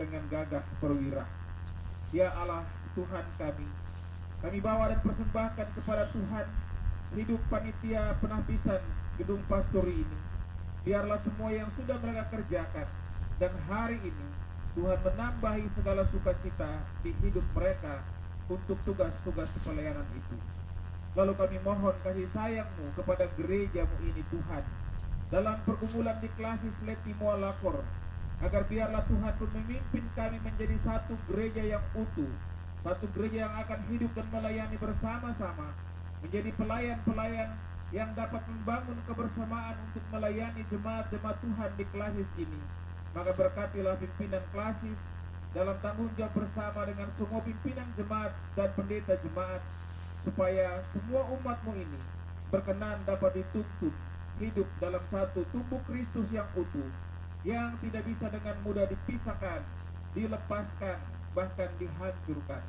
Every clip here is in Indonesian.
dengan gagah perwira. Ya Allah Tuhan kami bawa dan persembahkan kepada Tuhan hidup panitia penapisan gedung pastori ini. Biarlah semua yang sudah mereka kerjakan dan hari ini Tuhan menambahi segala sukacita di hidup mereka untuk tugas-tugas pelayanan itu. Lalu kami mohon kasih sayang-Mu kepada gereja-Mu ini Tuhan, dalam pergumulan di Klasis Leti Moalakor, agar biarlah Tuhan pun memimpin kami menjadi satu gereja yang utuh, satu gereja yang akan hidup dan melayani bersama-sama, menjadi pelayan-pelayan yang dapat membangun kebersamaan untuk melayani jemaat-jemaat Tuhan di Klasis ini. Maka berkatilah pimpinan Klasis dalam tanggung jawab bersama dengan semua pimpinan jemaat dan pendeta jemaat, supaya semua umat-Mu ini berkenan dapat dituntun hidup dalam satu tubuh Kristus yang utuh, yang tidak bisa dengan mudah dipisahkan, dilepaskan, bahkan dihancurkan.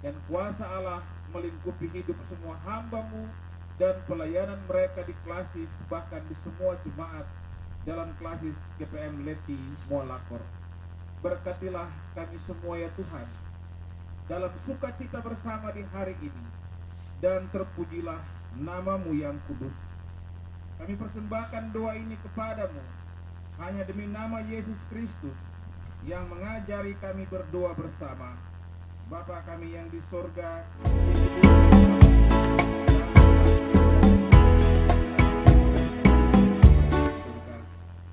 Dan kuasa Allah melingkupi hidup semua hamba-Mu dan pelayanan mereka di Klasis, bahkan di semua jemaat dalam Klasis GPM Leti Moalakor. Berkatilah kami semua ya Tuhan, dalam sukacita bersama di hari ini, dan terpujilah nama-Mu yang kudus. Kami persembahkan doa ini kepadamu hanya demi nama Yesus Kristus yang mengajari kami berdoa bersama. Bapa kami yang di sorga,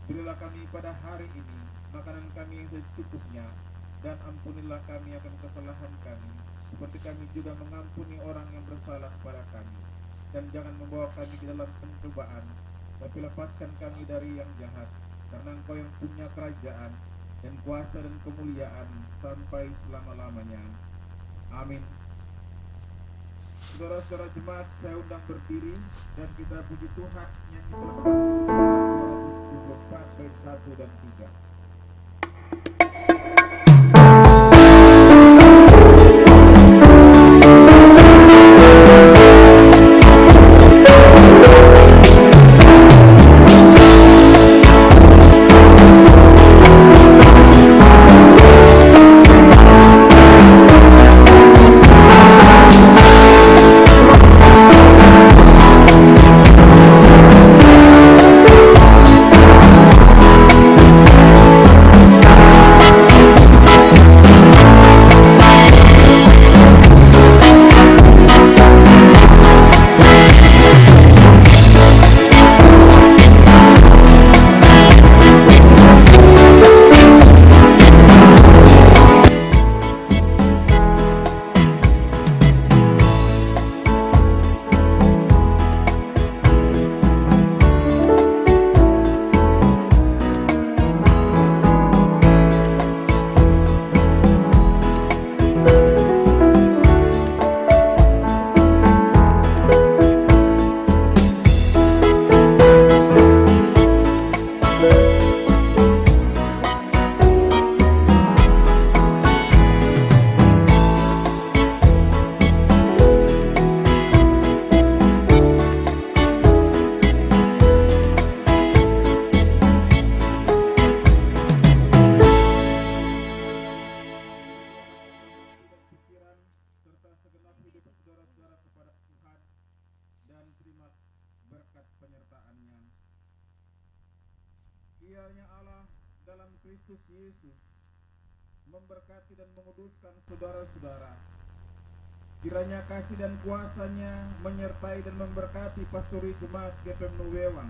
berilah kami pada hari ini makanan kami yang secukupnya, dan ampunilah kami akan kesalahan kami, seperti kami juga mengampuni orang yang bersalah kepada kami. Dan jangan membawa kami ke dalam pencobaan, tapi lepaskan kami dari yang jahat, karena Engkau yang punya kerajaan dan kuasa dan kemuliaan sampai selama-lamanya. Amin. Saudara-saudara jemaat, saya undang berdiri dan kita puji Tuhan nyanyi berkat 274 bait 1 dan 3. Kiranya Allah dalam Kristus Yesus memberkati dan menguduskan saudara-saudara. Kiranya kasih dan kuasa-Nya menyertai dan memberkati pastori jemaat GPM Nuwewan,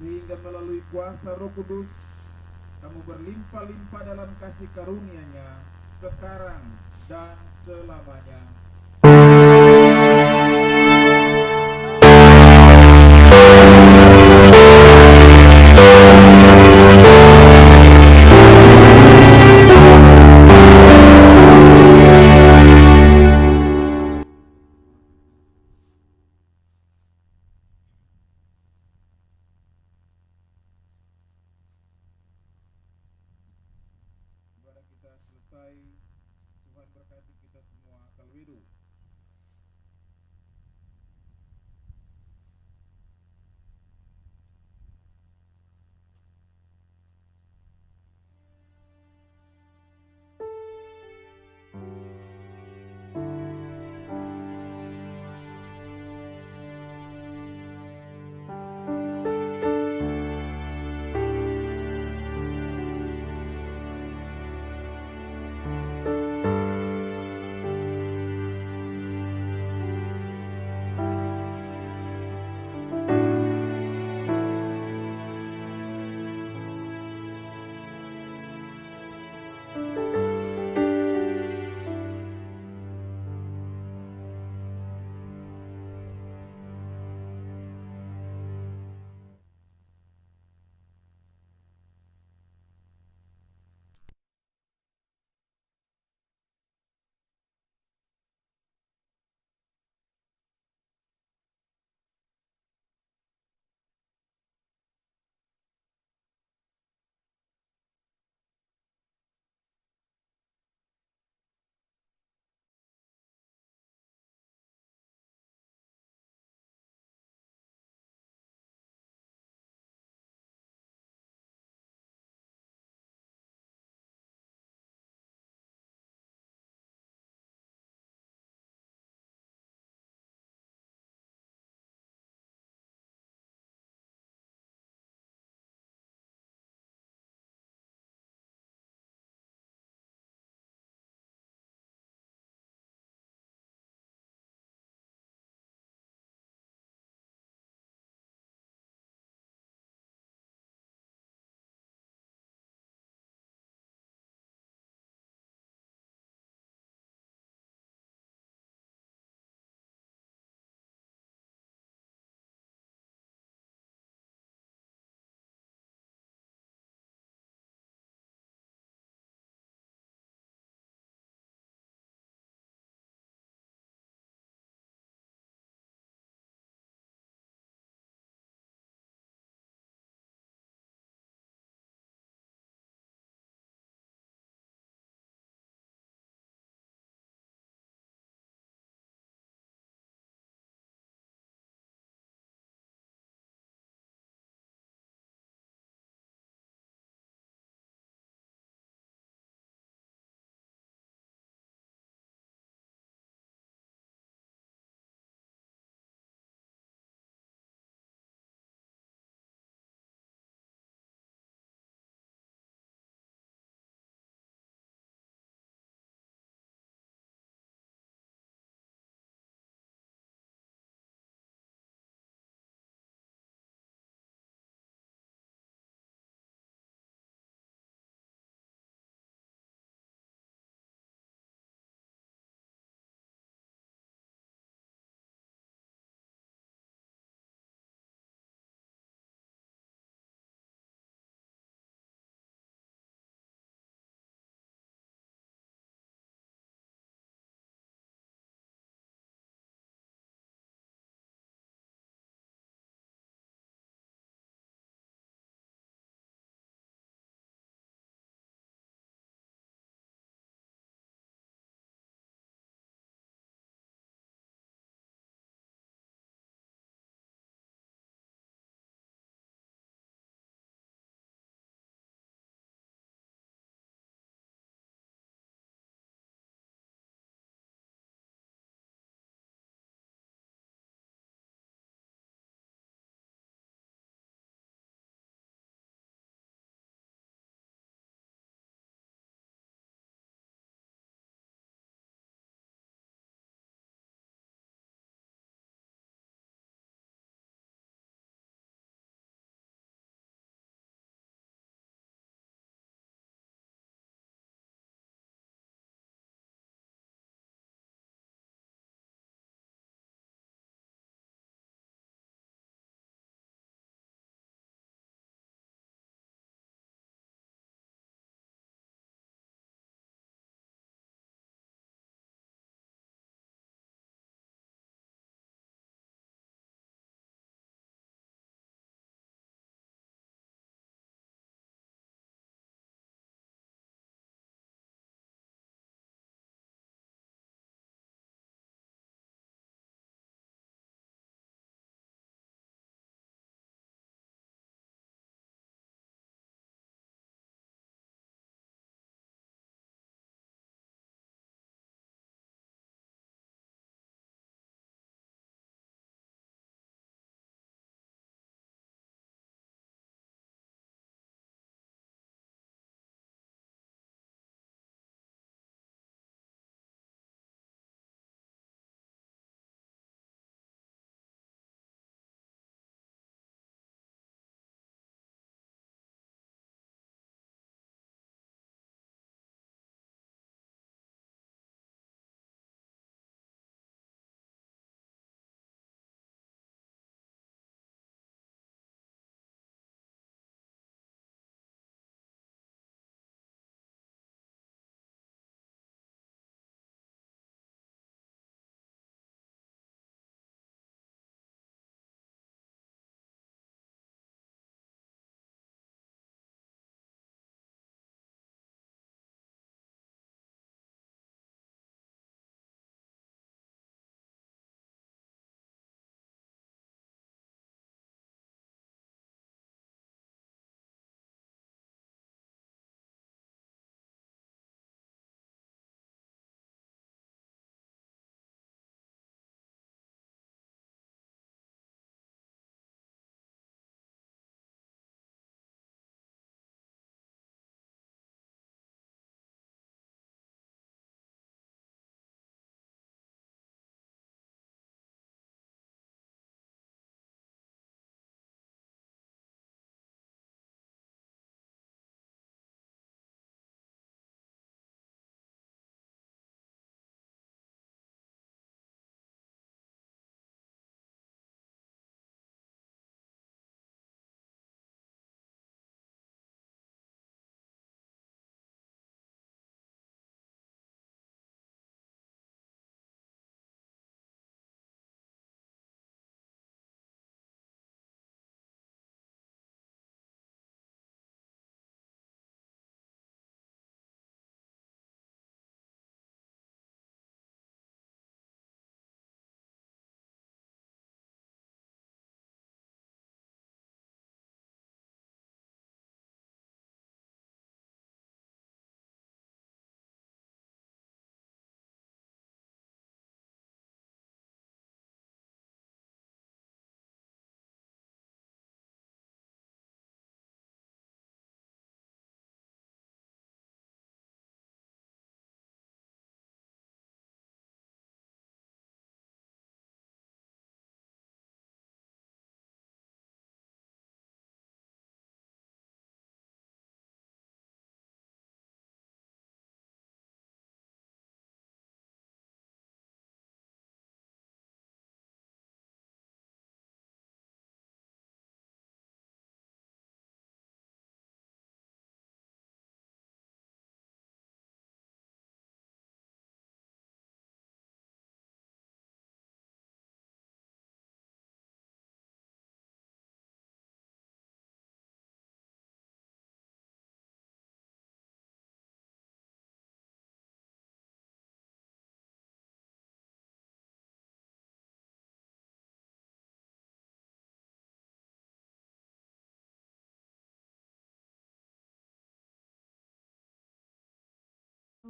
sehingga melalui kuasa Roh Kudus kamu berlimpah-limpah dalam kasih karunia-Nya sekarang dan selamanya. Kita selesai, Tuhan berkati kita semua. Kalwidu.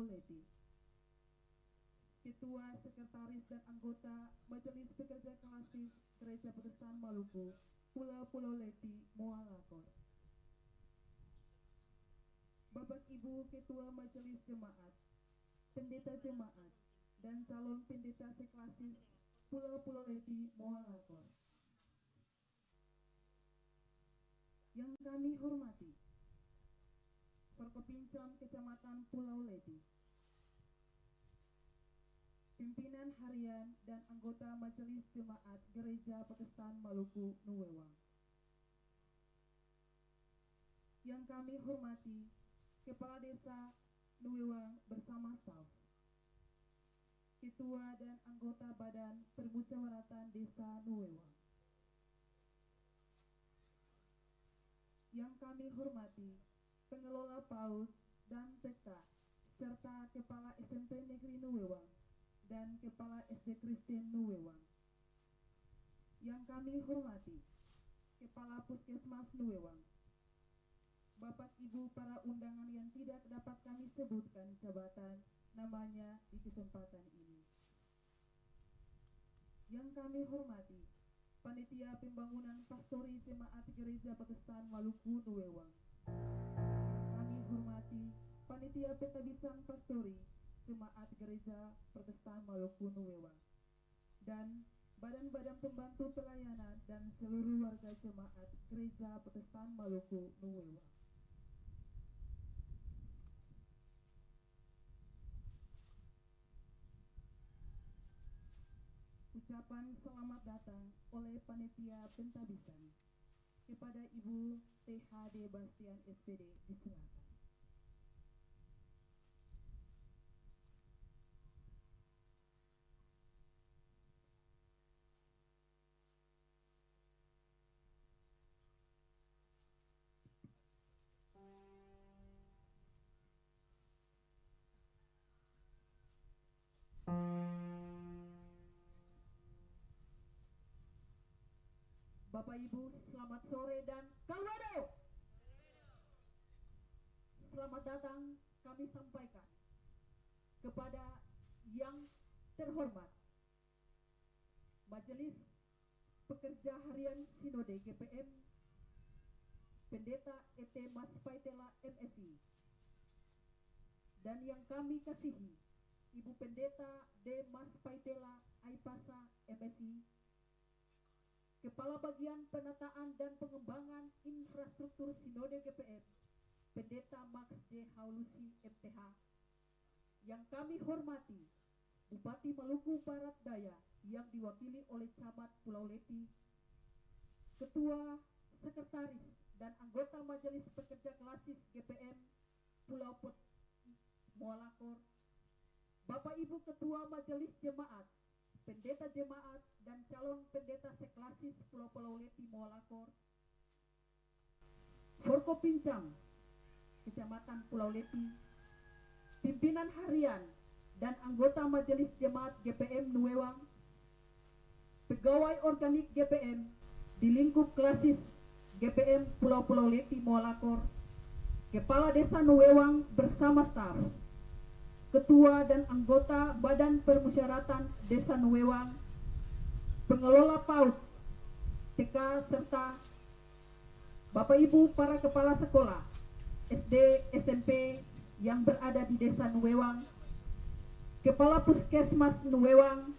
Leti, Ketua, Sekretaris, dan Anggota Majelis Pekerja Klasis Gereja Protestan Maluku, Pulau Leti, Moalakor. Bapak Ibu Ketua Majelis Jemaat, Pendeta Jemaat, dan calon pendeta seklasis Pulau Leti, Moalakor. Yang kami hormati, Forkopincam Kecamatan Pulau Leti, pimpinan harian dan anggota Majelis Jemaat Gereja Protestan Maluku Nuwewang. Yang kami hormati, Kepala Desa Nuwewang bersama staf, Ketua dan anggota Badan Permusyawaratan Desa Nuwewang. Yang kami hormati, pengelola PAUD dan TK, serta Kepala SMP Negeri Nuwewang dan Kepala SD Kristen Nuwewang. Yang kami hormati, Kepala Puskesmas Nuwewang, Bapak Ibu para undangan yang tidak dapat kami sebutkan jabatan namanya di kesempatan ini. Yang kami hormati, Panitia Pembangunan Pastori Jemaat Gereja Protestan Maluku Nuwewang. Yang kami hormati, Panitia Pentabisan Pastori Jemaat Gereja Protestan Maluku Nuwewang, dan badan-badan pembantu pelayanan dan seluruh warga Jemaat Gereja Protestan Maluku Nuwewang. Ucapan selamat datang oleh Panitia Pentabisan kepada Ibu THD Bastian SPD disilakan. Bapak Ibu, selamat sore dan kalwado. Selamat datang kami sampaikan kepada yang terhormat Majelis Pekerja Harian Sinode GPM, Pendeta ET Mas Paitela MSI, dan yang kami kasihi Ibu Pendeta D Mas Paitela Aipasa MSI, Kepala Bagian Penataan dan Pengembangan Infrastruktur Sinode GPM, Pendeta Max D Haulusi MTH. Yang kami hormati, Bupati Maluku Barat Daya yang diwakili oleh Camat Pulau Leti, Ketua, Sekretaris, dan anggota Majelis Pekerja Klasis GPM Pulau Moalakor, Bapak Ibu Ketua Majelis Jemaat, Pendeta Jemaat, dan calon pendeta seklasis Pulau Leti Moalakor, Forkopincam Kecamatan Pulau Leti, pimpinan harian dan anggota Majelis Jemaat GPM Nuwewang, pegawai organik GPM di lingkup klasis GPM Pulau Leti Moalakor, Kepala Desa Nuwewang bersama staf, Ketua dan anggota Badan Permusyawaratan Desa Nuwewang, pengelola PAUD, TK, serta Bapak Ibu para kepala sekolah SD, SMP yang berada di Desa Nuwewang, Kepala Puskesmas Nuwewang,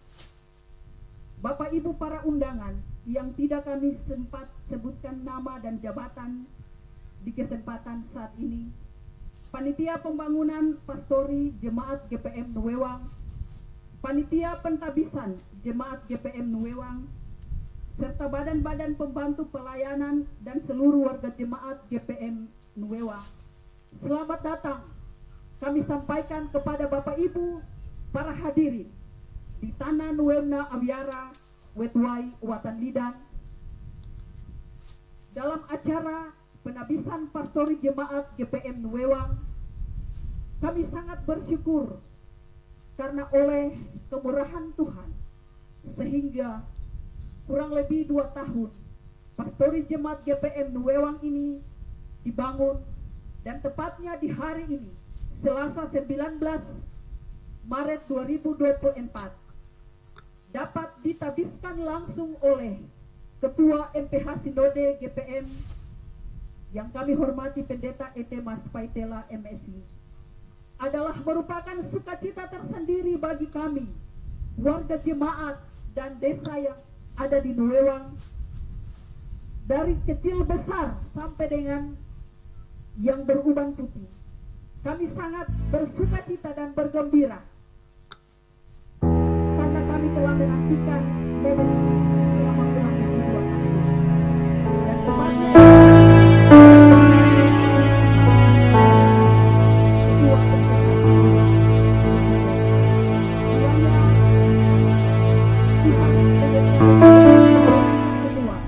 Bapak Ibu para undangan yang tidak kami sempat sebutkan nama dan jabatan di kesempatan saat ini, Panitia Pembangunan Pastori Jemaat GPM Nuwewang, Panitia Pentabisan Jemaat GPM Nuwewang, serta badan-badan pembantu pelayanan dan seluruh warga Jemaat GPM Nuwewang. Selamat datang kami sampaikan kepada Bapak Ibu para hadirin di Tanah Nuwemna Abiara Wetwai Watan Lidang dalam acara penabisan Pastori Jemaat GPM Nuwewang. Kami sangat bersyukur karena oleh kemurahan Tuhan sehingga kurang lebih 2 tahun Pastori Jemaat GPM Nuwewang ini dibangun, dan tepatnya di hari ini Selasa 19 Maret 2024 dapat ditabiskan langsung oleh Ketua MPH Sinode GPM yang kami hormati Pendeta E.T. Mas Paitela MSI, adalah merupakan sukacita tersendiri bagi kami, warga jemaat dan desa yang ada di Nuewang, dari kecil besar sampai dengan yang beruban putih. Kami sangat bersukacita dan bergembira karena kami telah menantikan momen ini selama kurang lebih 2 tahun. Dan tepatnya semua.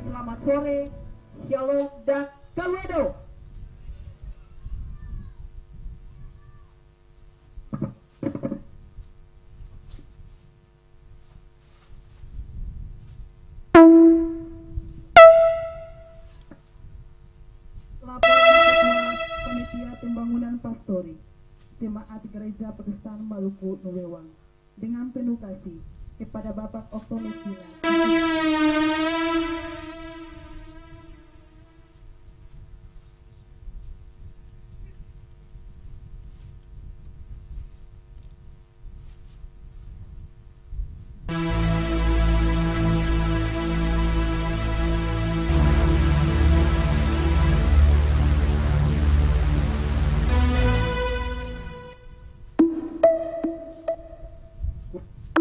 Selamat sore, shalom dan kaluedo. Laporan Panitia Pembangunan Pastori Jemaat Gereja Protestan Maluku Nuewang dengan penuh kasih kepada Bapak Okto Messina.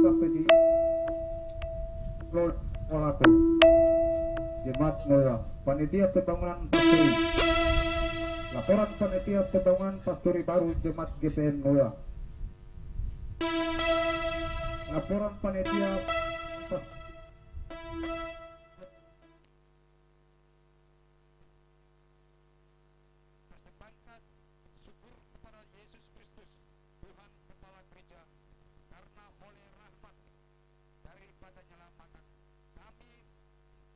KPD Lord Olato Jemaat Nuewang, Panitia Pembangunan Pastori. Laporan Panitia Pembangunan Pastori Baru Jemaat GPM Nuewang. Laporan Panitia Persembahkan syukur kepada Yesus Kristus, Tuhan Kepala Gereja, karena oleh rahmat daripadanya lah maka kami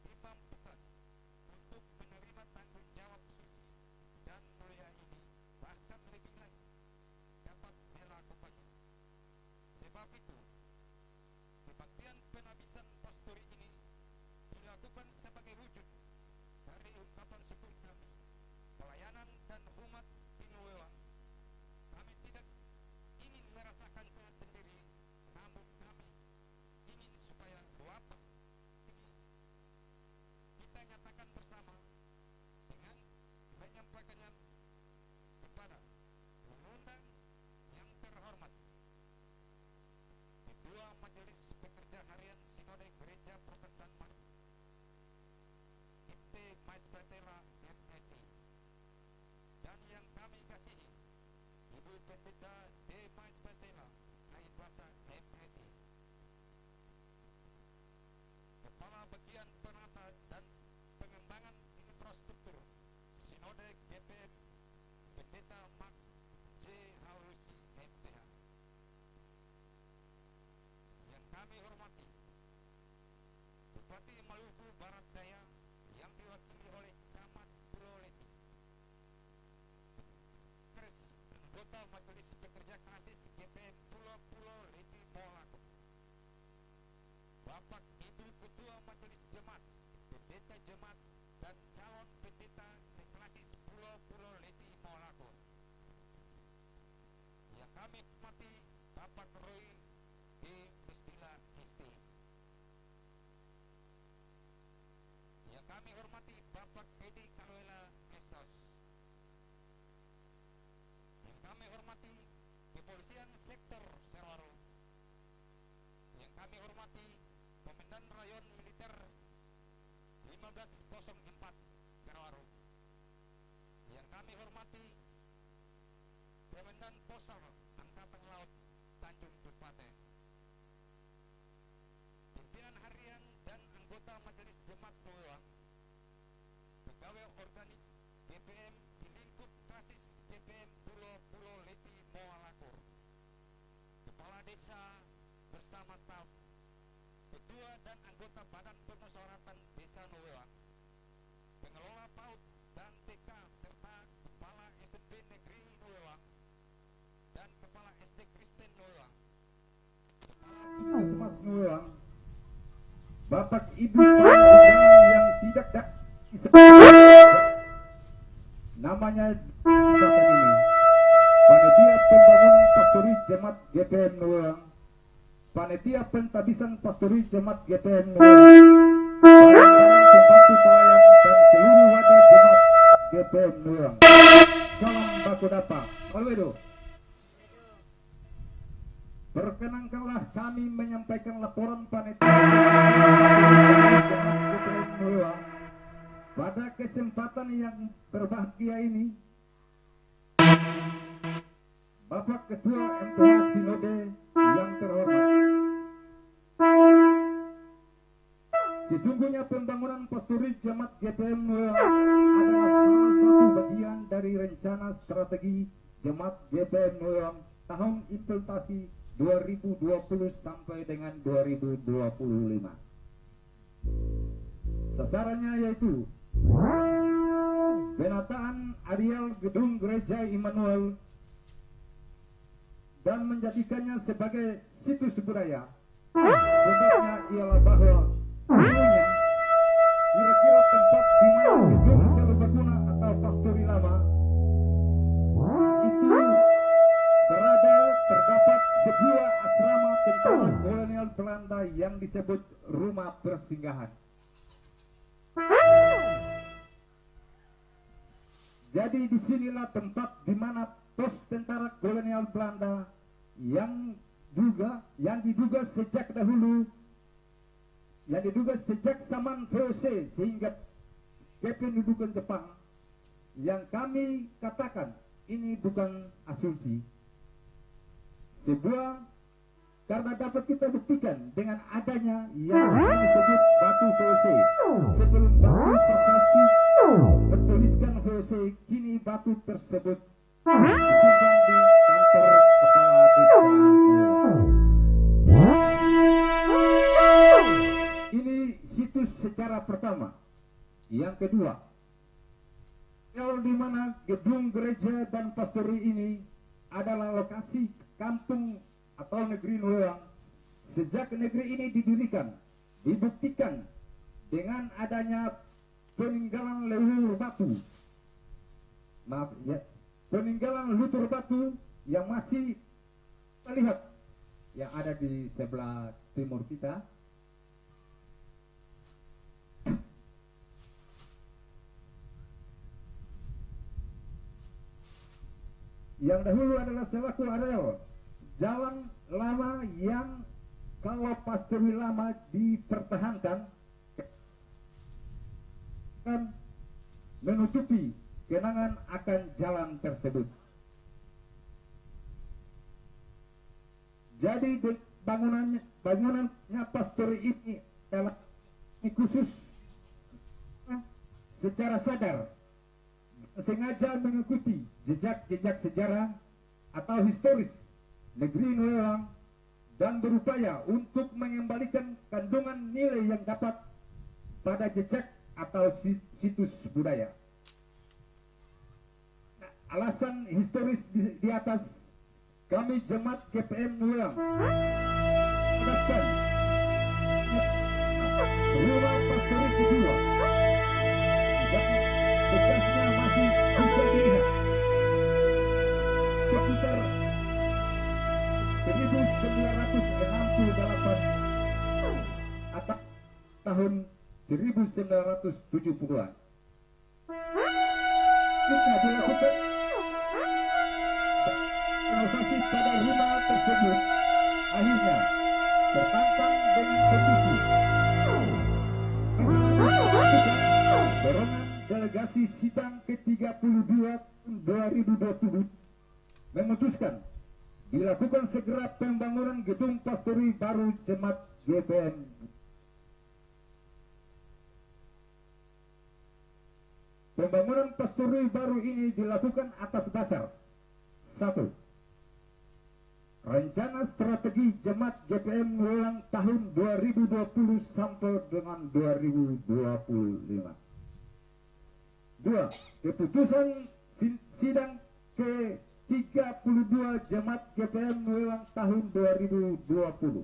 dimampukan untuk menerima tanggung jawab suci dan mulia ini, bahkan lebih lagi dapat dilakukannya. Sebab itu, kebaktian penabisan pastori ini dilakukan sebagai wujud dari ungkapan syukur kami, pelayanan dan umat di Nuewang. Kami tidak ingin merasakannya sendiri, namun kami ingin supaya luapan ini kita nyatakan bersama dengan menyampaikannya kepada pengundang yang terhormat, Ketua Majelis Pekerja Harian Sinode Gereja Protestan Maluku, E.T. Mas Paitela MSI, dan yang kami kasihi Ibu Pendeta D. Mas Paitela Aibasa MSI, Kepala Bagian Penata dan Pengembangan Infrastruktur Sinode GPM Pendeta Max J. Hausi MPH, yang kami hormati Bupati Maluku Barat Daya yang diwakili oleh Camat Pulau Leti, anggota Majelis Pekerja Klasis GPM Pulau Leti Moalako, Bapak Ibu Ketua Majelis Jemaat, Pendeta Jemaat dan calon pendeta seklasis Pulau Leti Moalako, yang kami hormati Bapak Roy B. Mestila Esti, yang kami hormati Bapak Edi Kaluela Mesos, yang kami hormati Kepolisian Sektor Serowaru, yang kami hormati Komandan Rayon Militer 1504 Serowaru, yang kami hormati Komandan Posal Angkatan Laut Tanjung Tupate, pimpinan harian dan anggota Majelis Jemaat Nuewang, pegawai organik GPM di lingkup klasis GPM Pulau Leti Moalako, kepala desa bersama staf, ketua dan anggota Badan Permusyawaratan Desa Nuewang, pengelola PAUD dan TK serta kepala SMP Negeri Nuewang, Nulang, Bapak Ibu para undangan yang tidak namanya jembatan ini, Panitia Pembangunan Pastori Jemaat GPM Nulang, Panitia Pentabisan Pastori Jemaat GPM Nulang, pembantu pelayan dan seluruh wadah jemaat GPM Nulang. Salam baku dapa. Alwedo. Perkenankanlah kami menyampaikan laporan panitia GPM Nulang. Pada kesempatan yang berbahagia ini, Bapak Ketua MPH Sinode yang terhormat, sesungguhnya pembangunan pastori jemaat GPM Nulang adalah salah satu bagian dari rencana strategi jemaat GPM Nulang tahun implementasi 2020 sampai dengan 2025. Sasarannya yaitu penataan areal gedung gereja Immanuel dan menjadikannya sebagai situs budaya. Sebabnya ialah bahwa dulunya kira-kira tempat di mana gedung serbaguna atau pastori lama itu berada, terdapat sebuah asrama tentara kolonial Belanda yang disebut rumah persinggahan. Jadi disinilah tempat di mana pos tentara kolonial Belanda yang diduga sejak dahulu, yang diduga sejak zaman VOC sehingga kependudukan Jepang, yang kami katakan ini bukan asumsi, sebuah karena dapat kita buktikan dengan adanya yang disebut batu VOC. Sebelum batu prasasti bertuliskan VOC, kini batu tersebut disimpan di kantor kepala desa. Ini situs secara pertama. Yang kedua, di mana gedung gereja dan pastori ini adalah lokasi kampung atau negeri Nulang. Sejak negeri ini didirikan, dibuktikan dengan adanya peninggalan leluhur batu. Maaf ya, peninggalan lutur batu yang masih terlihat yang ada di sebelah timur kita. Yang dahulu adalah selaku areal jalan lama yang kalau pastori lama dipertahankan akan menutupi kenangan akan jalan tersebut. Jadi bangunannya pastori ini adalah khusus secara sadar sengaja mengikuti jejak-jejak sejarah atau historis negeri Nulang dan berupaya untuk mengembalikan kandungan nilai yang dapat pada jejak atau situs budaya. Nah, alasan historis di atas, kami jemaat GPM Nulang mendapatkan rumah pastori kedua dan bekasnya masih bisa dilihat sekitar 1968 atau tahun 1970-an. Kita dilakukan renovasi pada rumah tersebut, akhirnya tertantang dengan petisi dorongan delegasi sidang ke-32 2020 memutuskan dilakukan segera pembangunan gedung pastori baru jemaat GPM. Pembangunan pastori baru ini dilakukan atas dasar 1. Rencana strategi jemaat GPM Nulang tahun 2020 sampai dengan 2025. 2. Keputusan sidang ke-32 jemaat GPM Nulang tahun 2020.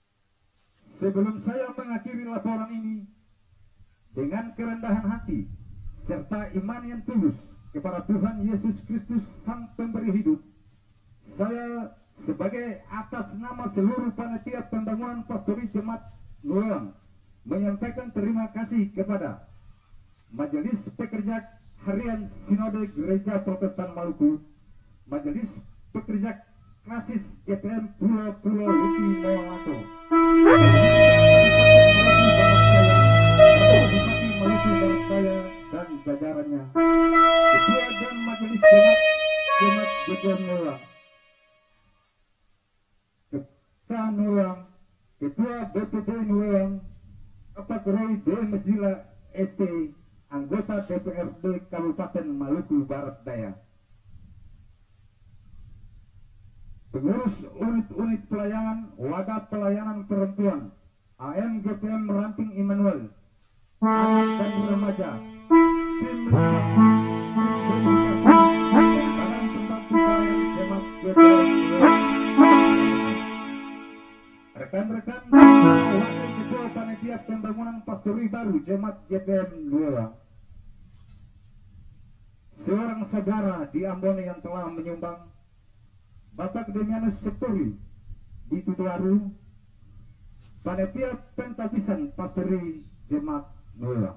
Sebelum saya mengakhiri laporan ini, dengan kerendahan hati serta iman yang tulus kepada Tuhan Yesus Kristus Sang Pemberi Hidup, saya sebagai atas nama seluruh panitia pembangunan pastori Jemaat Nuewang menyampaikan terima kasih kepada Majelis Pekerja Harian Sinode Gereja Protestan Maluku, Majelis Pekerja Klasis GPM Pulau-Pulau Liti Moalaco, Maluku Barat Daya dan jajarannya, Ketua dan Majelis Jemaat GPM Nuewang, Ketua Nuewang, Ketua BPD Nuewang, Bapak Roy D. Mesdila ST, anggota DPRD Kabupaten Maluku Barat Daya, pengurus unit-unit pelayanan Wadah Pelayanan Perempuan AM GPM Ranting Immanuel, anak dan remaja, tim badan pembantu pelayan Jemaat GPM, rekan-rekan wakil ketua panitia pembangunan pastori baru Jemaat GPM Nuewang, seorang saudara di Ambon yang telah menyumbang, Bapak Demianus Septori di Tutuaru, panitia pentabisan pastori Jemaat Nuewang.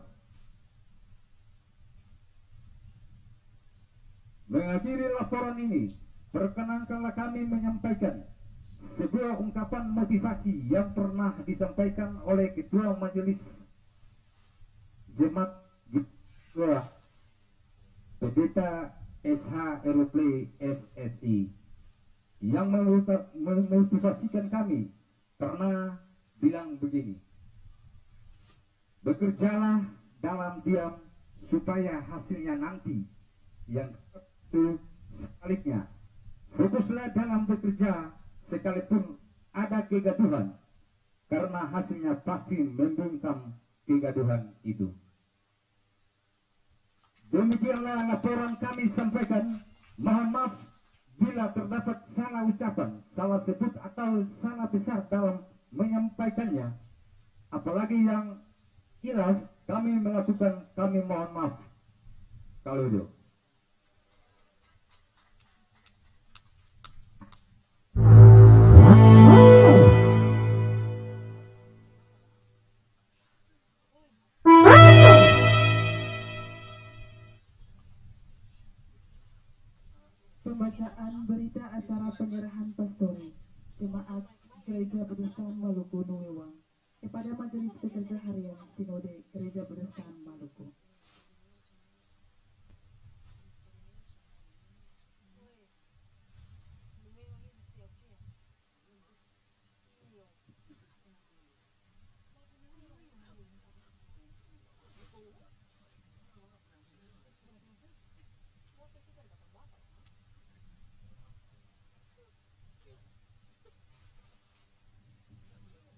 Mengakhiri laporan ini, perkenankanlah kami menyampaikan sebuah ungkapan motivasi yang pernah disampaikan oleh Ketua Majelis Jemaat Nuewang, Pendeta SH Erople SSI, yang memotivasikan kami karena bilang begini: bekerjalah dalam diam supaya hasilnya nanti yang itu sebaliknya, fokuslah dalam bekerja sekalipun ada kegaduhan, karena hasilnya pasti membungkam kegaduhan itu. Demikianlah laporan kami sampaikan. Mohon maaf bila terdapat salah ucapan, salah sebut atau salah besar dalam menyampaikannya. Apalagi yang khilaf kami melakukan, kami mohon maaf. Kalau itu. Pembacaan berita acara penyerahan pastori Jemaat Gereja Protestan Maluku Nuewang kepada Majelis Pekerja Harian Sinode Gereja Protestan Maluku.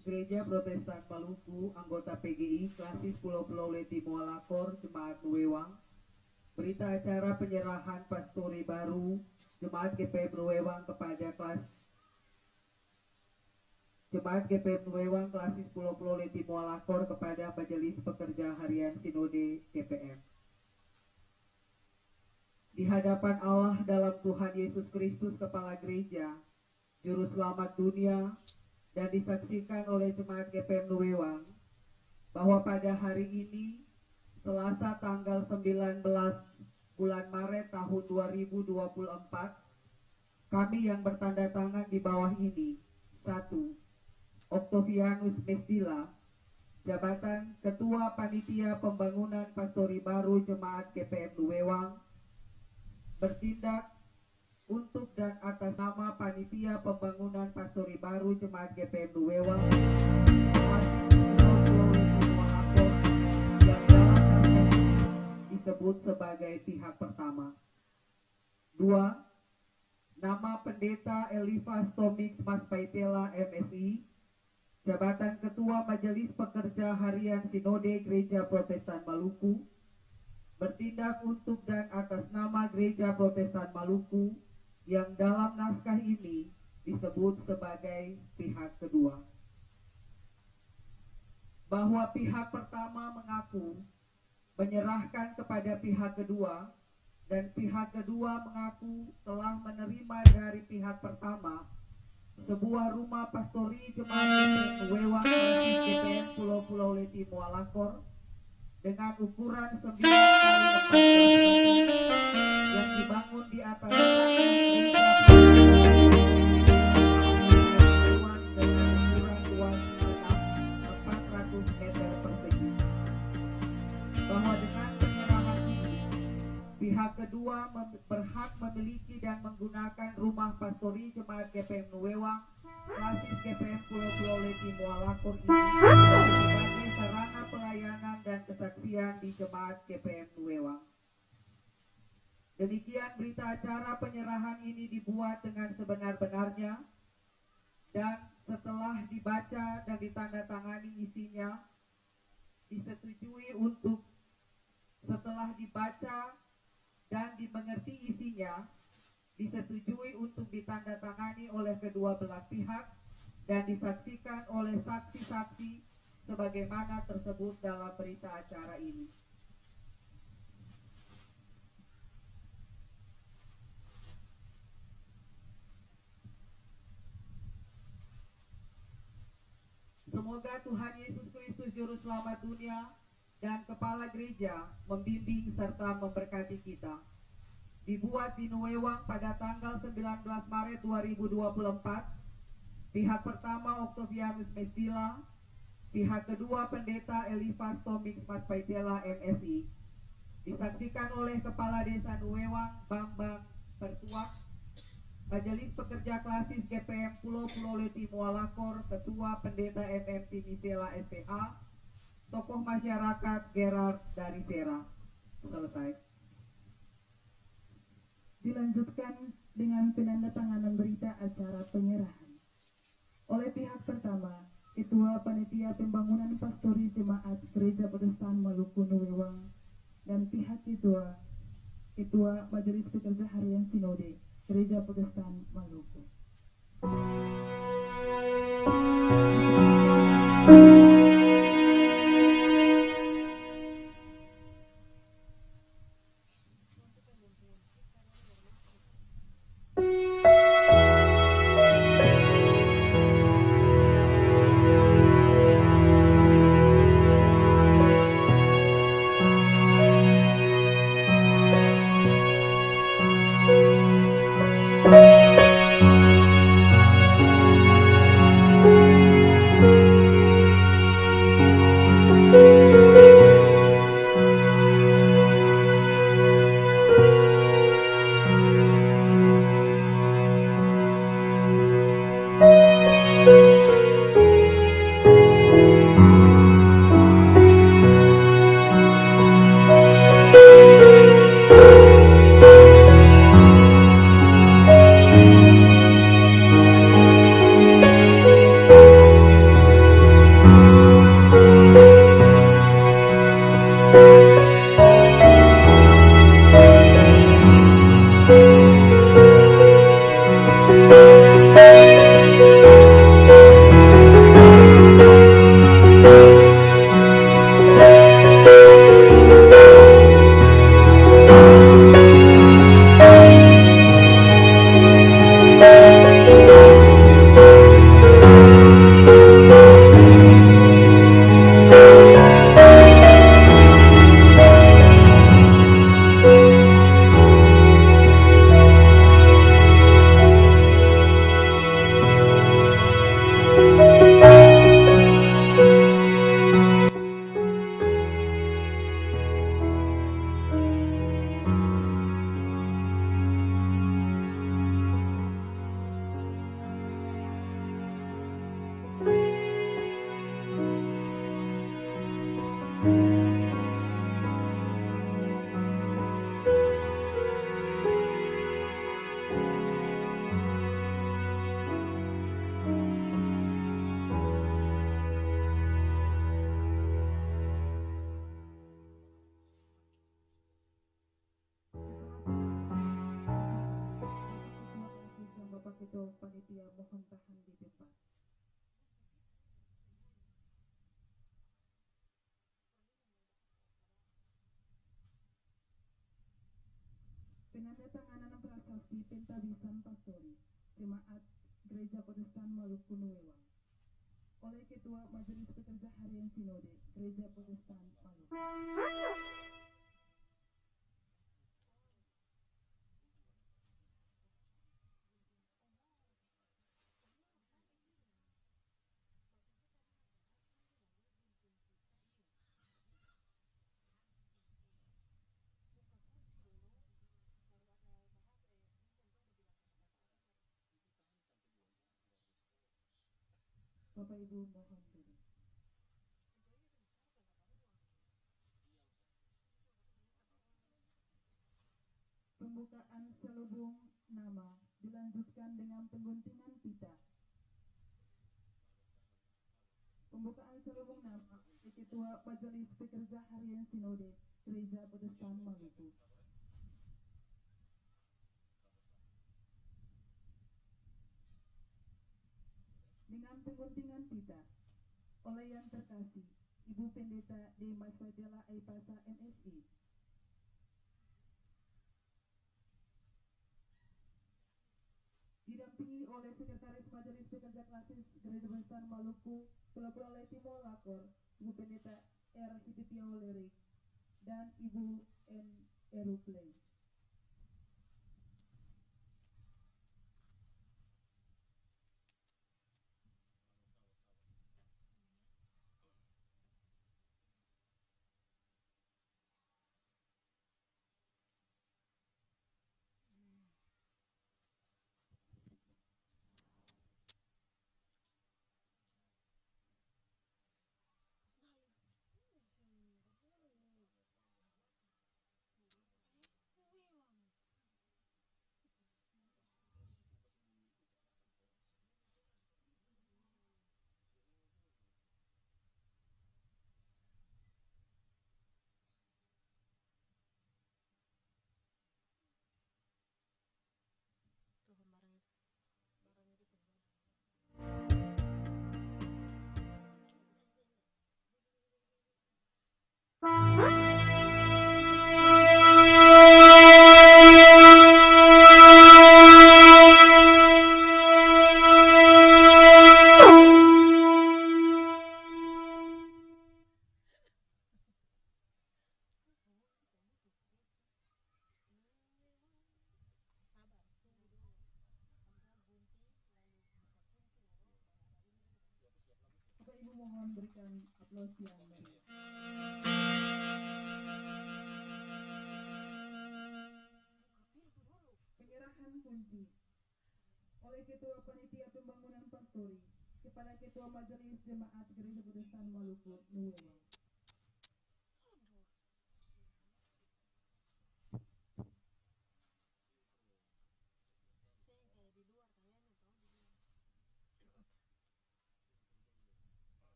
Gereja Protestan Maluku, anggota PGI, Klasis Pulau-Pulau Leti Moalakor, Jemaat Nuewang. Berita acara penyerahan pastori baru Jemaat GPM Nuewang kepada Jemaat GPM Nuewang Klasis Pulau-Pulau Leti Moalakor kepada Majelis Pekerja Harian Sinode GPM. Di hadapan Allah dalam Tuhan Yesus Kristus Kepala Gereja, Juru Selamat dunia, dan disaksikan oleh Jemaat GPM Nuewang bahwa pada hari ini, Selasa tanggal 19 bulan Maret tahun 2024, kami yang bertanda tangan di bawah ini: 1. Octavianus Mesdila, jabatan Ketua Panitia Pembangunan Pastori Baru Jemaat GPM Nuewang, bertindak untuk dan atas nama Panitia Pembangunan Pastori Baru Jemaat GPM Nuewang yang dalam naskah disebut sebagai pihak pertama. 2. Nama Pendeta Elifas Tomix Mas Paitela MSI, jabatan Ketua Majelis Pekerja Harian Sinode Gereja Protestan Maluku, bertindak untuk dan atas nama Gereja Protestan Maluku yang dalam naskah ini disebut sebagai pihak kedua. bahwa pihak pertama mengaku menyerahkan kepada pihak kedua dan pihak kedua mengaku telah menerima dari pihak pertama sebuah rumah pastori jemaat GPM Wewang Klasis GPM Pulau-Pulau Leti Moalakor dengan ukuran 9 kali 14 meter yang dibangun di atas dengan ukuran luas tanah 400 meter persegi, bahwa dengan penyerahan ini pihak kedua berhak memiliki dan menggunakan rumah pastori jemaat GPM Nuwewang Klasis GPM Pulau-Pulau Leti Moalakor ini sebagai sarana pelayanan dan kesaksian di jemaat GPM Nuwewang. Demikian berita acara penyerahan ini dibuat dengan sebenar-benarnya, dan setelah dibaca dan ditandatangani isinya, disetujui untuk setelah dibaca dan dimengerti isinya, disetujui untuk ditandatangani oleh kedua belah pihak dan disaksikan oleh saksi-saksi sebagaimana tersebut dalam berita acara ini. Semoga Tuhan Yesus Kristus Juru Selamat dunia dan Kepala Gereja membimbing serta memberkati kita. Dibuat di Nuwewang pada tanggal 19 Maret 2024, pihak pertama Octavianus Mestila, pihak kedua Pendeta Elifas Tomix Mas Paitela MSI, disaksikan oleh Kepala Desa Nuwewang Bambang Pertuak, Majelis Pekerja Klasis GPM Pulau-Pulau Leti Moalakor, Ketua Pendeta MMT Misela SPH, tokoh masyarakat Gerard dari Sera. Selesai. Dilanjutkan dengan penandatanganan berita acara penyerahan. Oleh pihak pertama, Ketua Panitia Pembangunan Pastori Jemaat Gereja Protestan Maluku Nuwewang, dan pihak Ketua Majelis Pekerja Harian Sinode Gereja Protestan Maluku. Ketua Panitia mohon tahan di depan. penandatanganan prasasti pentabisan pastori Jemaat Gereja Protestan Maluku Nuewang oleh Ketua Majelis Pekerja Harian Sinode Gereja Protestan Maluku. Bapak Ibu mohon duduk. Pembukaan selubung nama dilanjutkan dengan pengguntingan pita. Pembukaan selubung nama Ketua Majelis Pekerja Harian Sinode Gereja Protestan Maluku. Dengan pengguntingan pita oleh Yang Terkasih Ibu Pendeta D. Mas Faidela Aipasa MSI, didampingi oleh Sekretaris Majelis Pekerja Klasis Gereja Protestan Maluku Pulau Leti Molakor, Ibu Pendeta R. Hidipio Lirik dan Ibu N. Eruplay. Bapak Ibu mohon berikan aplaus yang meriah. Penyerahan kunci oleh Ketua Panitia Pembangunan Pastori kepada Ketua Majelis Jemaat Gereja Protestan Maluku Nuewang.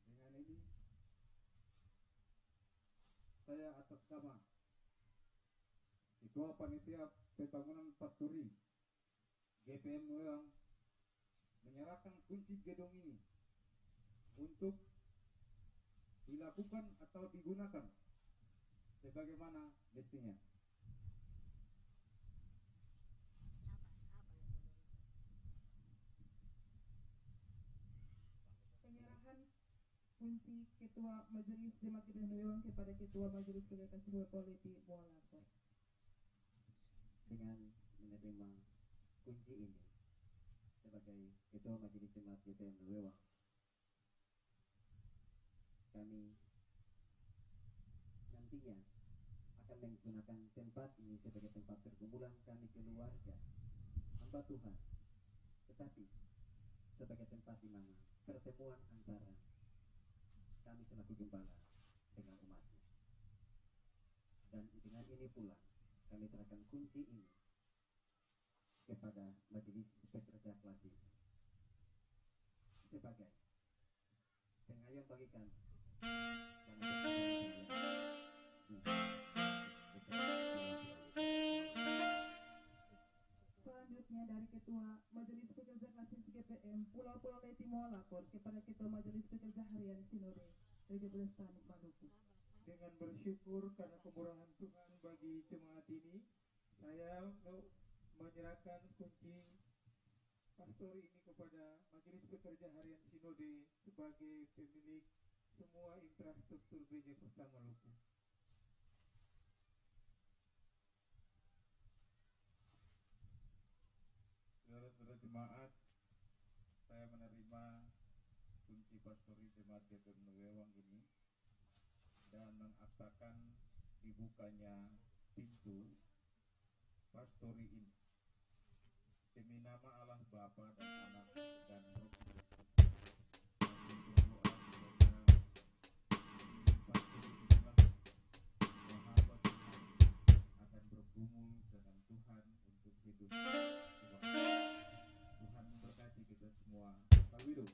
Dengan ini saya atas nama Ketua Panitia Pembangunan Pastori GPM Nuewang menyerahkan kunci gedung ini untuk dilakukan atau digunakan sebagaimana mestinya. Penyerahan kunci Ketua Majelis Jemaat Gereja Nuewang kepada Ketua Majelis Pekerja Politi Molakor. Dengan menerima kunci ini sebagai Ketua Majelis Jemaat GPM Nuewang, kami nantinya akan menggunakan tempat ini sebagai tempat pergumulan kami keluarga hamba Tuhan, tetapi sebagai tempat di mana pertemuan antara kami selaku gembala dengan umatnya. Dan dengan ini pula kami serahkan kunci ini kepada Majelis Pekerja Klasis sebagai pengayom bagi kami Selanjutnya dari Ketua Majelis Pekerja Klasis GPM Pulau Leti Molakor kepada Ketua Majelis Pekerja Harian Sinode Gereja Protestan Maluku. Dengan bersyukur karena kemurahan Tuhan bagi jemaat ini, saya menyerahkan kunci pastor ini kepada Majelis Pekerja Harian Sinode sebagai pemilik semua infrastruktur Gereja Protestan Maluku. Saudara-saudara jemaat, saya menerima kunci pastori jemaat GPM Nuwewang ini dan mengaktakan dibukanya pintu pastori ini demi nama Allah Bapa dan Anak dan Roh Kudus. Akan bergumul dengan Tuhan untuk hidup. Tuhan memberkati kita semua. Tawidu.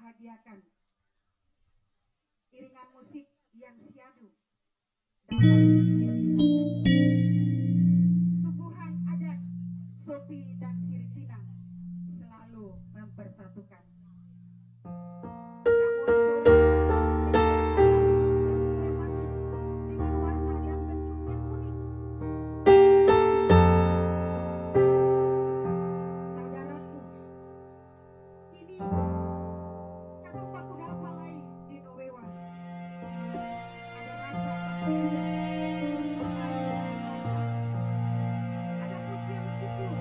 bahagiakan. Iringan musik yang syahdu dapat menggembirakan. Suguhan adat Sopi dan Siripinang selalu mempersatukan. Jamuan sore dengan warna dan bentuk yang unik. Saudaraku, ini kadang baku dapat lain di Nowewa. Ada rasa berbeda, ada pujian syukur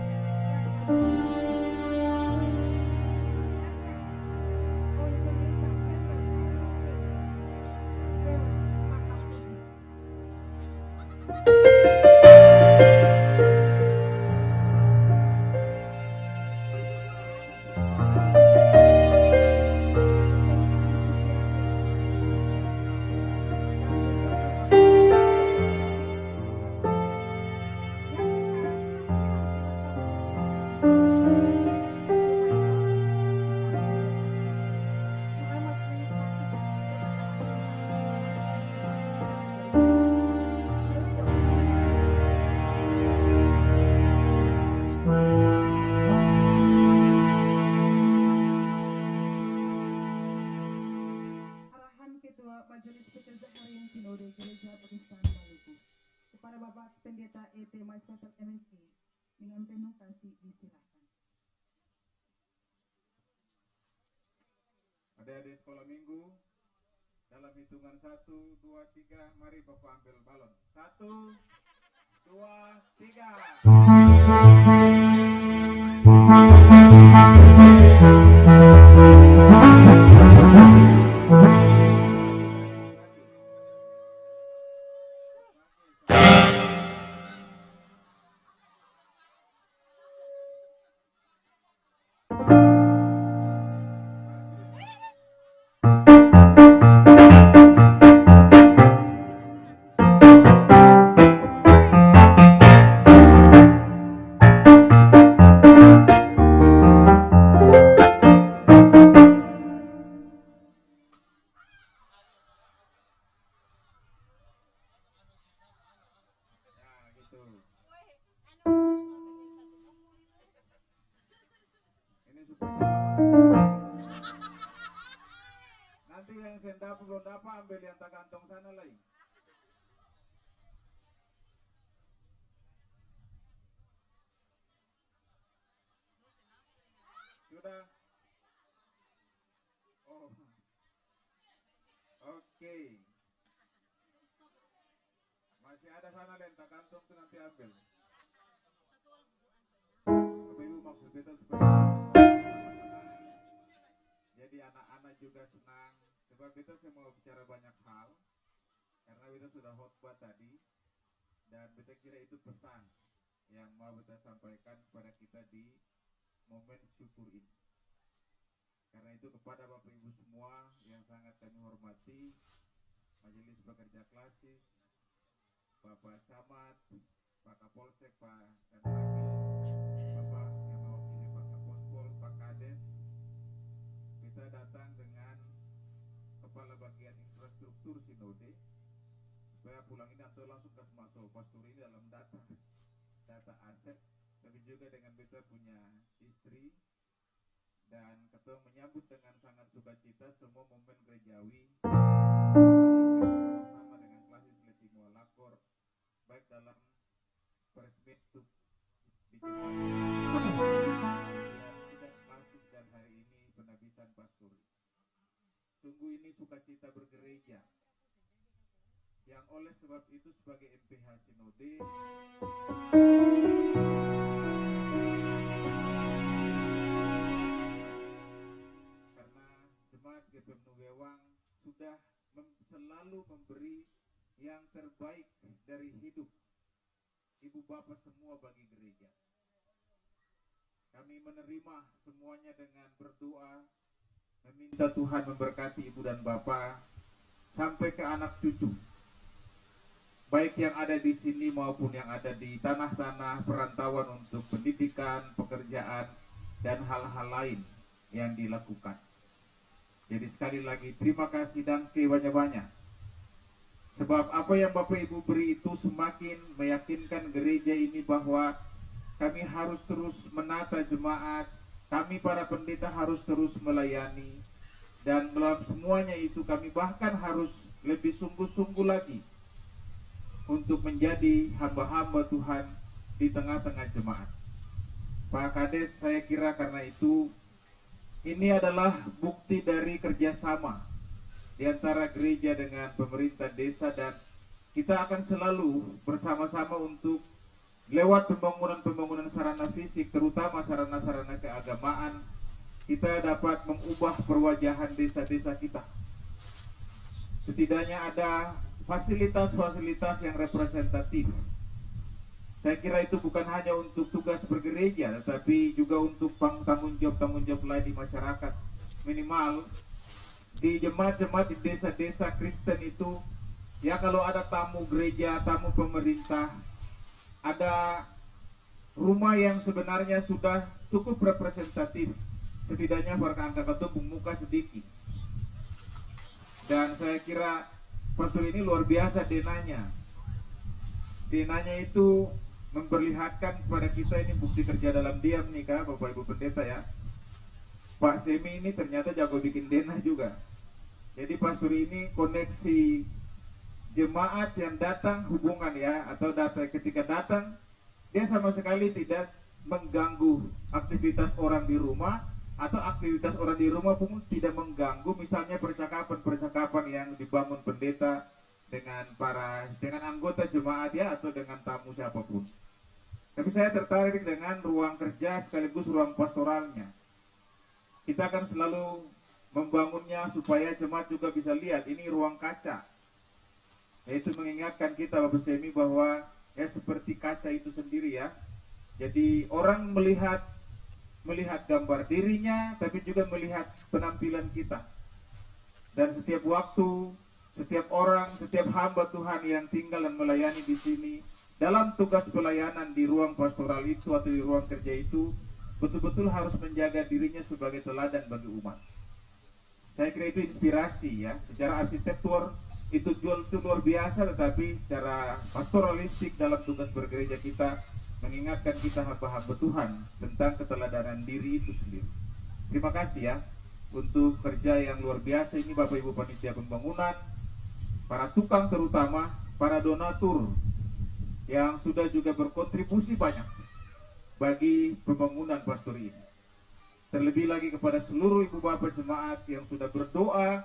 oleh pemerintah server maka puji. Arahan Ketua Majelis Pekerja Harian Sinode Gereja Protestan Maluku kepada Bapak Pendeta E.T. Maiskotel MSI dengan penuh kasih disilahkan. Adik-adik sekolah minggu, dalam hitungan 1, 2, 3, mari Bapak ambil balon. 1, 2, 3. Ini supaya nanti yang sendap belum dapat ambil yang tak kantong sana lagi. Sudah. Oh. Oke. Masih ada sana lentak kantong tuh nanti ambil. Bapak Ibu maksud kita supaya jadi anak-anak juga senang. Sebab kita semua bicara banyak hal karena kita sudah khotbah tadi dan kita kira itu pesan yang mau kita sampaikan kepada kita di momen syukur ini. Karena itu kepada Bapak Ibu semua yang sangat kami hormati, Majelis Pekerja Klasis, Bapak Camat, Pak Kapolsek, Pak dan Wakil, Bapak yang mewakili Pak Kapospol, Pak Kades, kita datang dengan Kepala Bagian Infrastruktur Sinode, supaya pulang ini atau langsung ke masuk pastor ini dalam data aset, tapi juga dengan kita punya istri, dan ketua menyambut dengan sangat sukacita semua momen gerejawi bersama dengan Klasis Leti Mualakor, baik dalam presmit di dan Klasis dan hari ini penabisan pasturi. Sungguh ini sukacita bergereja yang oleh sebab itu sebagai MPH Sinode karena jemaat GPM Nugewang sudah selalu memberi yang terbaik dari hidup ibu bapak semua bagi gereja. Kami menerima semuanya dengan berdoa, meminta Tuhan memberkati ibu dan bapak sampai ke anak cucu, baik yang ada di sini maupun yang ada di tanah-tanah perantauan untuk pendidikan, pekerjaan, dan hal-hal lain yang dilakukan. Jadi sekali lagi terima kasih dan banyak-banyak. Sebab apa yang Bapak Ibu beri itu semakin meyakinkan gereja ini bahwa kami harus terus menata jemaat, kami para pendeta harus terus melayani, dan dalam semuanya itu kami bahkan harus lebih sungguh-sungguh lagi untuk menjadi hamba-hamba Tuhan di tengah-tengah jemaat. Pak Kades, saya kira karena itu ini adalah bukti dari kerjasama di antara gereja dengan pemerintah desa, dan kita akan selalu bersama-sama untuk lewat pembangunan sarana fisik, terutama sarana-sarana keagamaan, kita dapat mengubah perwajahan desa-desa kita. Setidaknya ada fasilitas-fasilitas yang representatif. Saya kira itu bukan hanya untuk tugas bergereja, tetapi juga untuk tanggung jawab lain di masyarakat. Minimal di jemaat-jemaat di desa-desa Kristen itu, ya kalau ada tamu gereja, tamu pemerintah, ada rumah yang sebenarnya sudah cukup representatif, setidaknya warga itu muka sedikit. Dan saya kira pastor ini luar biasa denanya. Denanya itu memperlihatkan kepada kita ini bukti kerja dalam diam nih Kak, Bapak Ibu Pendeta ya. Pak Semi ini ternyata jago bikin dena juga. Jadi pastor ini koneksi jemaat yang datang hubungan ya, atau ketika datang dia sama sekali tidak mengganggu aktivitas orang di rumah, atau aktivitas orang di rumah pun tidak mengganggu misalnya percakapan yang dibangun pendeta dengan anggota jemaat ya, atau dengan tamu siapapun. Tapi saya tertarik dengan ruang kerja sekaligus ruang pastoralnya. Kita akan selalu membangunnya supaya jemaat juga bisa lihat ini ruang kaca. Yaitu mengingatkan kita Bapak Semi bahwa ya seperti kaca itu sendiri ya. Jadi orang melihat gambar dirinya, tapi juga melihat penampilan kita. Dan setiap waktu, setiap orang, setiap hamba Tuhan yang tinggal dan melayani di sini, dalam tugas pelayanan di ruang pastoral itu atau di ruang kerja itu, betul-betul harus menjaga dirinya sebagai teladan bagi umat. Saya kira itu inspirasi ya. Secara arsitektur itu luar biasa, tetapi secara pastoralistik dalam tugas bergereja kita mengingatkan kita hamba-hamba Tuhan tentang keteladanan diri itu sendiri. Terima kasih ya untuk kerja yang luar biasa ini Bapak Ibu Panitia Pembangunan, para tukang terutama, para donatur yang sudah juga berkontribusi banyak bagi pembangunan pastor ini. Terlebih lagi kepada seluruh ibu bapak jemaat yang sudah berdoa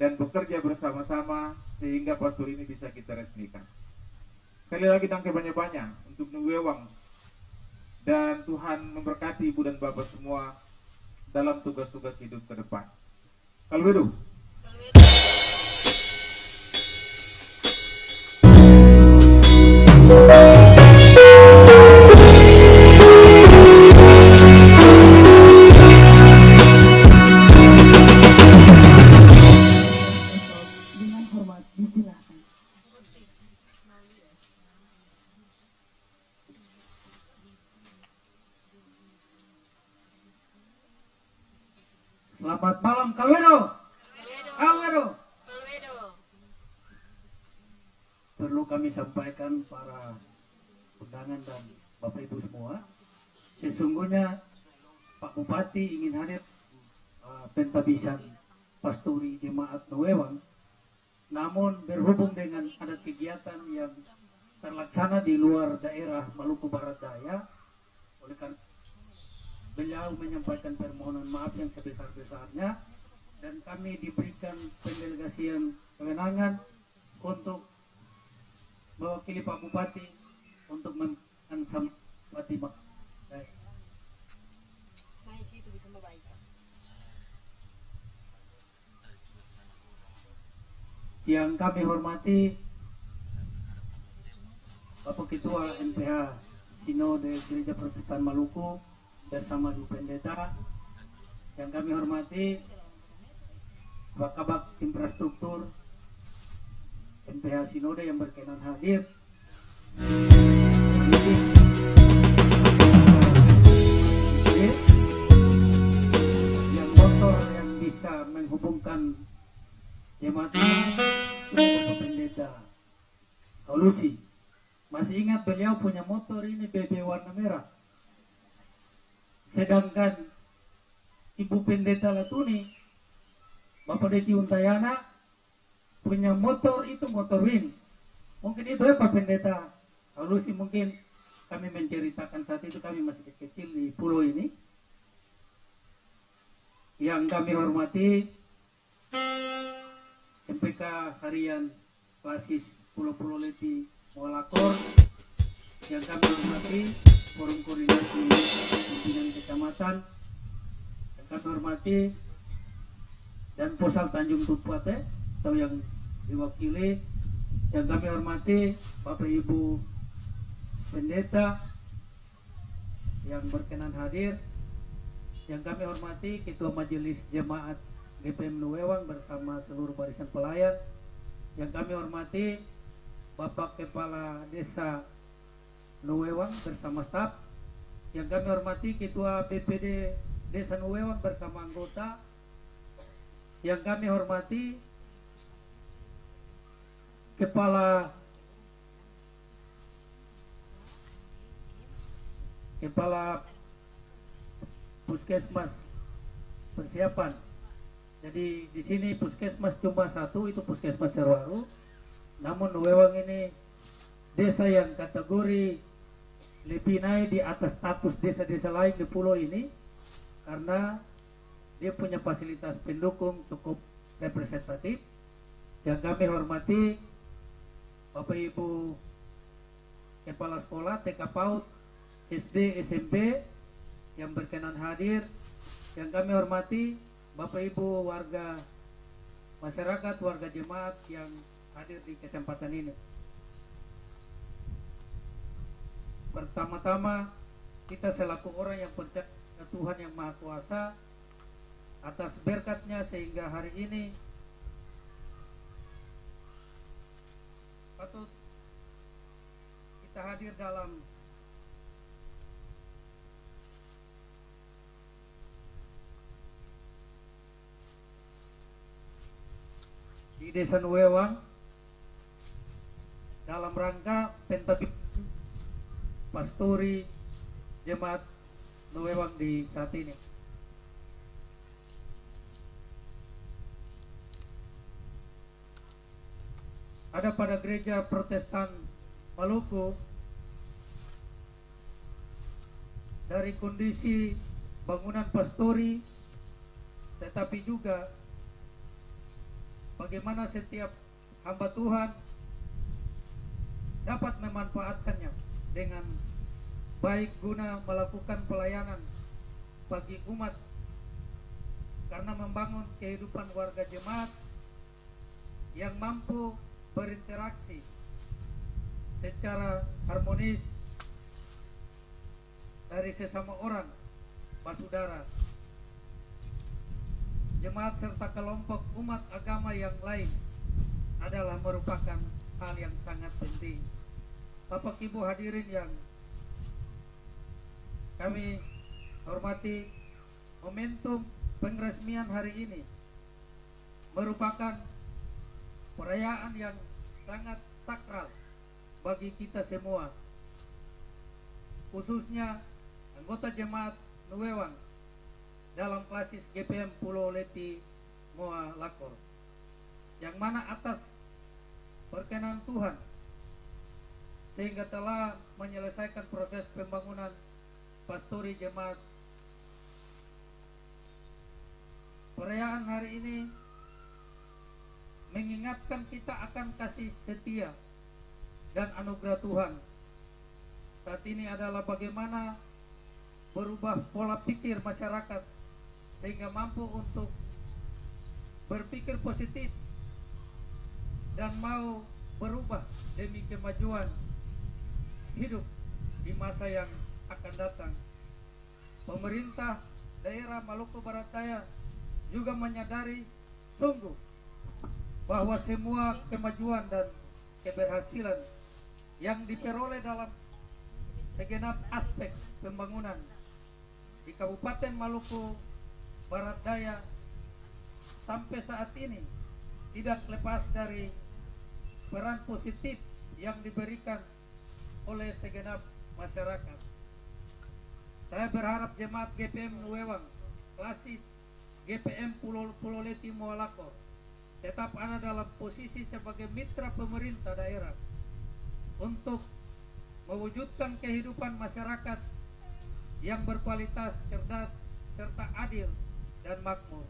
dan bekerja bersama-sama sehingga pastor ini bisa kita resmikan. Sekali lagi tangke banyak-banyak untuk Nuwewang, dan Tuhan memberkati ibu dan bapak semua dalam tugas-tugas hidup ke depan. Kalwedu. Dengan hormat disilakan. Selamat malam Kalwedo. Kalwedo. Perlu kami sampaikan para undangan dan Bapak Ibu semua, sesungguhnya Pak Bupati ingin hadir pentabisan pasturi jemaat Nuwewang, namun berhubung dengan ada kegiatan yang terlaksana di luar daerah Maluku Barat Daya, oleh karena beliau menyampaikan permohonan maaf yang sebesar-besarnya, dan kami diberikan pendelegasian kewenangan untuk mewakili Pak Bupati untuk mengansam Fatimah. Yang kami hormati Bapak Ketua NPH Sinode Gereja Protestan Maluku bersama Ibu Pendeta. Yang kami hormati Pak Kabak Infrastruktur NPH Sinode yang berkenan hadir. Yang motor yang bis bisa menghubungkan jemaat ini dengan Bapak Pendeta Aulusi. Masih ingat beliau punya motor ini BB warna merah. Sedangkan Ibu Pendeta Latuni, Bapak Deki Untayana punya motor itu motor Win. Mungkin itu ya Pak Pendeta Aulusi, mungkin kami menceritakan saat itu kami masih kecil di pulau ini. Yang kami hormati MPK Harian Klasis Pulau-Pulau Leti Moalakor, yang kami hormati Forum Koordinasi Pimpinan Kecamatan, yang kami hormati dan Posal Tanjung Tupate atau yang diwakili, yang kami hormati Bapak Ibu Pendeta yang berkenan hadir, yang kami hormati Ketua Majelis Jemaat GPM Nuewang bersama seluruh barisan pelayan, yang kami hormati Bapak Kepala Desa Nuewang bersama staf, yang kami hormati Ketua BPD Desa Nuewang bersama anggota, yang kami hormati Kepala Puskesmas persiapan. Jadi di sini puskesmas cuma satu, itu Puskesmas Serwaru. Namun Nuewang ini desa yang kategori lebih naik di atas status desa-desa lain di pulau ini, karena dia punya fasilitas pendukung cukup representatif. Yang kami hormati Bapak Ibu Kepala Sekolah TK PAUD, SD, SMP yang berkenan hadir. Yang kami hormati Bapak Ibu warga masyarakat, warga jemaat yang hadir di kesempatan ini. Pertama-tama kita selaku orang yang percaya Tuhan yang Maha Kuasa, atas berkatnya sehingga hari ini patut kita hadir dalam di Desa Nuewang dalam rangka pentabit pastori jemaat Nuewang di saat ini. Ada pada gereja Protestan Maluku, dari kondisi bangunan pastori, tetapi juga bagaimana setiap hamba Tuhan dapat memanfaatkannya dengan baik guna melakukan pelayanan bagi umat, karena membangun kehidupan warga jemaat yang mampu berinteraksi secara harmonis dari sesama orang basudara, jemaat serta kelompok umat agama yang lain adalah merupakan hal yang sangat penting. Bapak Ibu hadirin yang kami hormati, momentum pengresmian hari ini merupakan perayaan yang sangat sakral bagi kita semua, khususnya anggota jemaat Nuewang dalam klasis GPM Pulau Leti Moalakor, yang mana atas perkenan Tuhan sehingga telah menyelesaikan proses pembangunan pastori jemaat. Perayaan hari ini mengingatkan kita akan kasih setia dan anugerah Tuhan. Saat ini adalah bagaimana berubah pola pikir masyarakat sehingga mampu untuk berpikir positif dan mau berubah demi kemajuan hidup di masa yang akan datang. Pemerintah daerah Maluku Barat Daya juga menyadari sungguh bahwa semua kemajuan dan keberhasilan yang diperoleh dalam segenap aspek pembangunan di Kabupaten Maluku Barat Daya sampai saat ini tidak lepas dari peran positif yang diberikan oleh segenap masyarakat. Saya berharap jemaat GPM Nuewang, Klasis GPM Pulau Leti Moalakor tetap ada dalam posisi sebagai mitra pemerintah daerah untuk mewujudkan kehidupan masyarakat yang berkualitas, cerdas, serta adil dan makmur.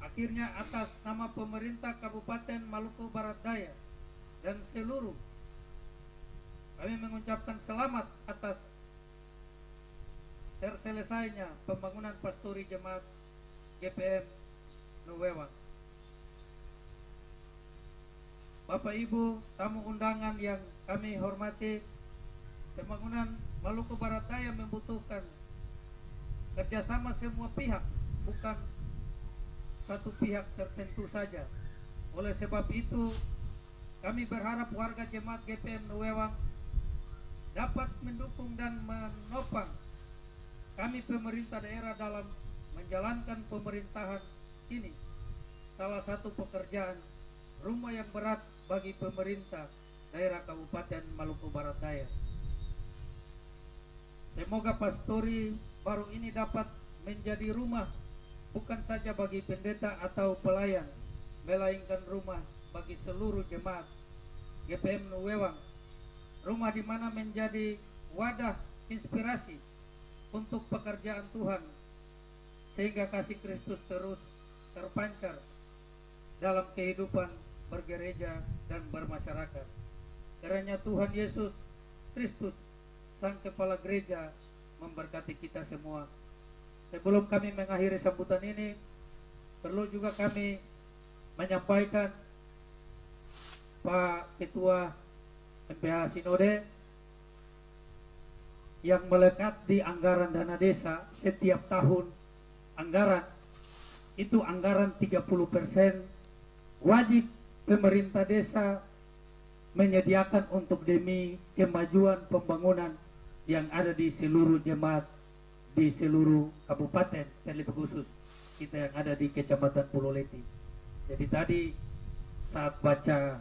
Akhirnya atas nama pemerintah Kabupaten Maluku Barat Daya dan seluruh, kami mengucapkan selamat atas terselesainya pembangunan pastori jemaat GPM Nuewang. Bapak Ibu tamu undangan yang kami hormati, pembangunan Maluku Barat Daya membutuhkan kerjasama semua pihak, bukan satu pihak tertentu saja. Oleh sebab itu, kami berharap warga jemaat GPM Nuewang dapat mendukung dan menopang kami pemerintah daerah dalam menjalankan pemerintahan ini. Salah satu pekerjaan rumah yang berat bagi pemerintah daerah Kabupaten Maluku Barat Daya. Semoga pastori baru ini dapat menjadi rumah bukan saja bagi pendeta atau pelayan, melainkan rumah bagi seluruh jemaat GPM Nuewang. Rumah di mana menjadi wadah inspirasi untuk pekerjaan Tuhan, sehingga kasih Kristus terus terpancar dalam kehidupan bergereja dan bermasyarakat. Kiranya Tuhan Yesus Kristus, Sang Kepala Gereja, memberkati kita semua. Sebelum kami mengakhiri sambutan ini, perlu juga kami menyampaikan Pak Ketua MPH Sinode yang melekat di anggaran dana desa setiap tahun. Anggaran itu anggaran 30% wajib pemerintah desa menyediakan untuk demi kemajuan pembangunan yang ada di seluruh jemaat di seluruh kabupaten, terlebih khusus kita yang ada di Kecamatan Pulau Leti. Jadi tadi saat baca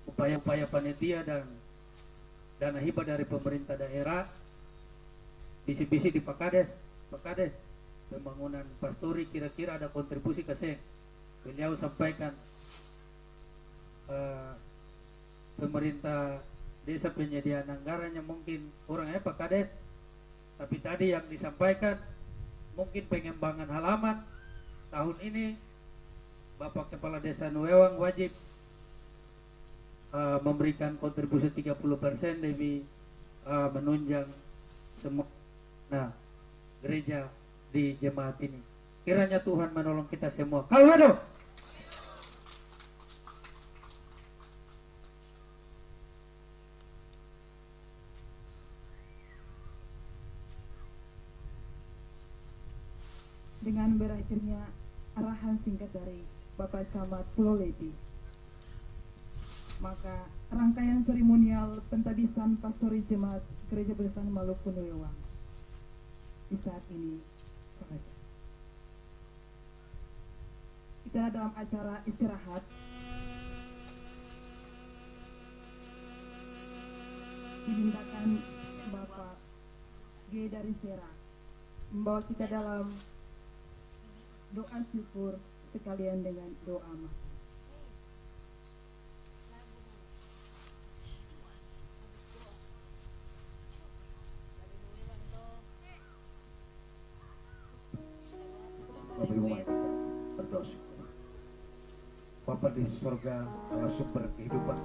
upaya-upaya panitia dan dana hibah dari pemerintah daerah, bisi-bisi di Pak Kades, pembangunan pastori kira-kira ada kontribusi ke saya. Beliau sampaikan pemerintah desa penyediaan anggarannya mungkin kurangnya Pak Kades, tapi tadi yang disampaikan mungkin pengembangan halaman tahun ini Bapak Kepala Desa Nuewang wajib memberikan kontribusi 30% demi menunjang semua gereja di jemaat ini. Kiranya Tuhan menolong kita semua. Halo. Dengan berakhirnya arahan singkat dari Bapak Camat Pulau Leti, maka rangkaian seremonial pentabisan pastori jemaat Gereja Besar Maluku Nuewang di saat ini selesai. Kita dalam acara istirahat dimintakan Bapak G dari Sera membawa kita dalam doa syukur sekalian dengan doa mata. Berdoa syukur. Bapa di surga, Allah sumber kehidupan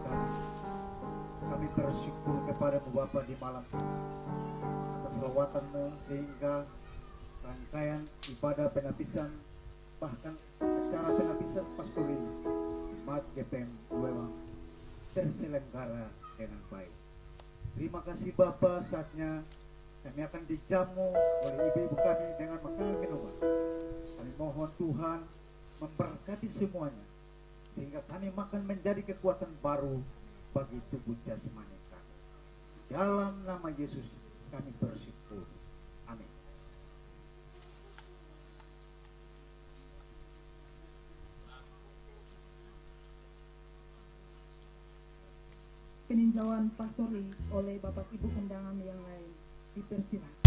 kami bersyukur kepadamu Bapa di malam atas lewatanmu sehingga rangkaian ibadah penapisan, bahkan acara penapisan pastori jemaat GPM Nuewang terselenggara dengan baik. Terima kasih Bapa, saatnya kami akan dijamu oleh ibu-ibu kami dengan makanan minuman. Kami mohon Tuhan memberkati semuanya sehingga kami makan menjadi kekuatan baru bagi tubuh jasmani kami. Dalam nama Yesus kami bersyukur. Amin. peninjauan pastori oleh Bapak Ibu undangan yang lain. Dipersilakan.